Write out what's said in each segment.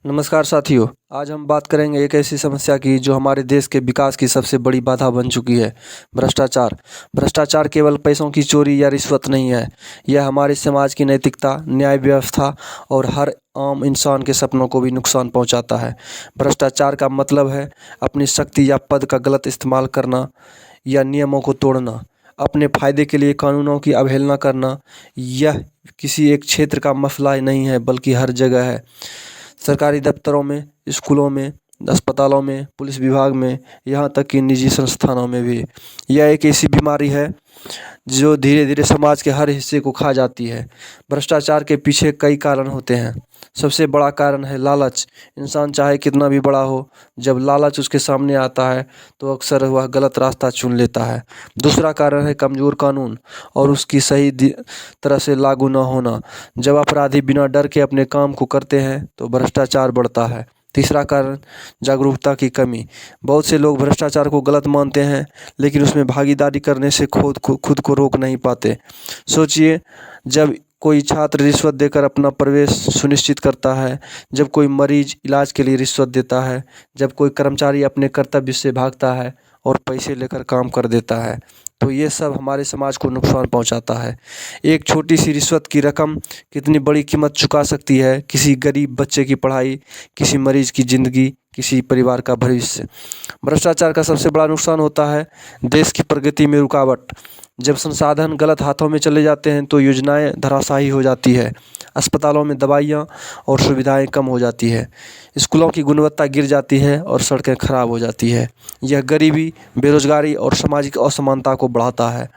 नमस्कार साथियों। आज हम बात करेंगे एक ऐसी समस्या की जो हमारे देश के विकास की सबसे बड़ी बाधा बन चुकी है, भ्रष्टाचार। भ्रष्टाचार केवल पैसों की चोरी या रिश्वत नहीं है, यह हमारे समाज की नैतिकता, न्याय व्यवस्था और हर आम इंसान के सपनों को भी नुकसान पहुंचाता है। भ्रष्टाचार का मतलब है अपनी शक्ति या पद का गलत इस्तेमाल करना या नियमों को तोड़ना, अपने फायदे के लिए कानूनों की अवहेलना करना। यह किसी एक क्षेत्र का मसला नहीं है बल्कि हर जगह है। सरकारी दफ्तरों में, स्कूलों में, अस्पतालों में, पुलिस विभाग में, यहाँ तक कि निजी संस्थानों में भी। यह एक ऐसी बीमारी है जो धीरे धीरे समाज के हर हिस्से को खा जाती है। भ्रष्टाचार के पीछे कई कारण होते हैं। सबसे बड़ा कारण है लालच। इंसान चाहे कितना भी बड़ा हो, जब लालच उसके सामने आता है तो अक्सर वह गलत रास्ता चुन लेता है। दूसरा कारण है कमज़ोर कानून और उसकी सही तरह से लागू न होना। जब अपराधी बिना डर के अपने काम को करते हैं तो भ्रष्टाचार बढ़ता है। तीसरा कारण जागरूकता की कमी। बहुत से लोग भ्रष्टाचार को गलत मानते हैं लेकिन उसमें भागीदारी करने से खुद को रोक नहीं पाते। सोचिए, जब कोई छात्र रिश्वत देकर अपना प्रवेश सुनिश्चित करता है, जब कोई मरीज इलाज के लिए रिश्वत देता है, जब कोई कर्मचारी अपने कर्तव्य से भागता है और पैसे लेकर काम कर देता है, तो ये सब हमारे समाज को नुकसान पहुंचाता है। एक छोटी सी रिश्वत की रकम कितनी बड़ी कीमत चुका सकती है। किसी गरीब बच्चे की पढ़ाई, किसी मरीज की ज़िंदगी, किसी परिवार का भविष्य। भ्रष्टाचार का सबसे बड़ा नुकसान होता है देश की प्रगति में रुकावट। जब संसाधन गलत हाथों में चले जाते हैं तो योजनाएं धराशायी हो जाती है, अस्पतालों में दवाइयाँ और सुविधाएं कम हो जाती है, स्कूलों की गुणवत्ता गिर जाती है और सड़कें खराब हो जाती है। यह गरीबी, बेरोजगारी और सामाजिक असमानता को बढ़ाता है।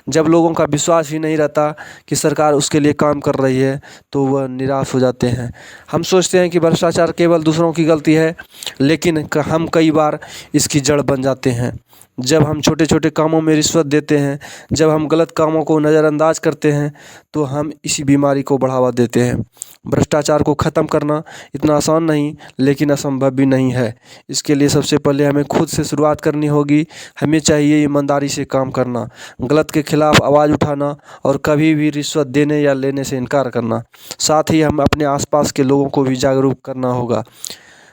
जब लोगों का विश्वास ही नहीं रहता कि सरकार उसके लिए काम कर रही है तो वह निराश हो जाते हैं। हम सोचते हैं कि भ्रष्टाचार केवल दूसरों की गलती है, लेकिन हम कई बार इसकी जड़ बन जाते हैं। जब हम छोटे छोटे कामों में रिश्वत देते हैं, जब हम गलत कामों को नज़रअंदाज करते हैं, तो हम इसी बीमारी को बढ़ावा देते हैं। भ्रष्टाचार को ख़त्म करना इतना आसान नहीं, लेकिन असंभव भी नहीं है। इसके लिए सबसे पहले हमें खुद से शुरुआत करनी होगी। हमें चाहिए ईमानदारी से काम करना, गलत के खिलाफ आवाज़ उठाना और कभी भी रिश्वत देने या लेने से इनकार करना। साथ ही हम अपने आसपास के लोगों को भी जागरूक करना होगा।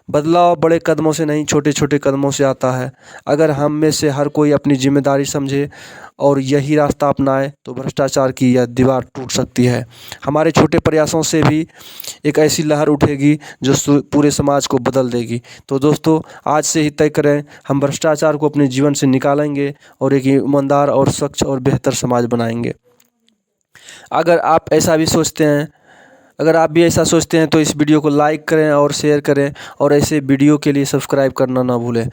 बदलाव बड़े कदमों से नहीं, छोटे छोटे कदमों से आता है। अगर हम में से हर कोई अपनी जिम्मेदारी समझे और यही रास्ता अपनाए तो भ्रष्टाचार की यह दीवार टूट सकती है। हमारे छोटे प्रयासों से भी एक ऐसी लहर उठेगी जो पूरे समाज को बदल देगी। तो दोस्तों, आज से ही तय करें, हम भ्रष्टाचार को अपने जीवन से निकालेंगे और एक ईमानदार और स्वच्छ और बेहतर समाज बनाएंगे। अगर आप ऐसा भी सोचते हैं अगर आप भी ऐसा सोचते हैं तो इस वीडियो को लाइक करें और शेयर करें और ऐसे वीडियो के लिए सब्सक्राइब करना ना भूलें।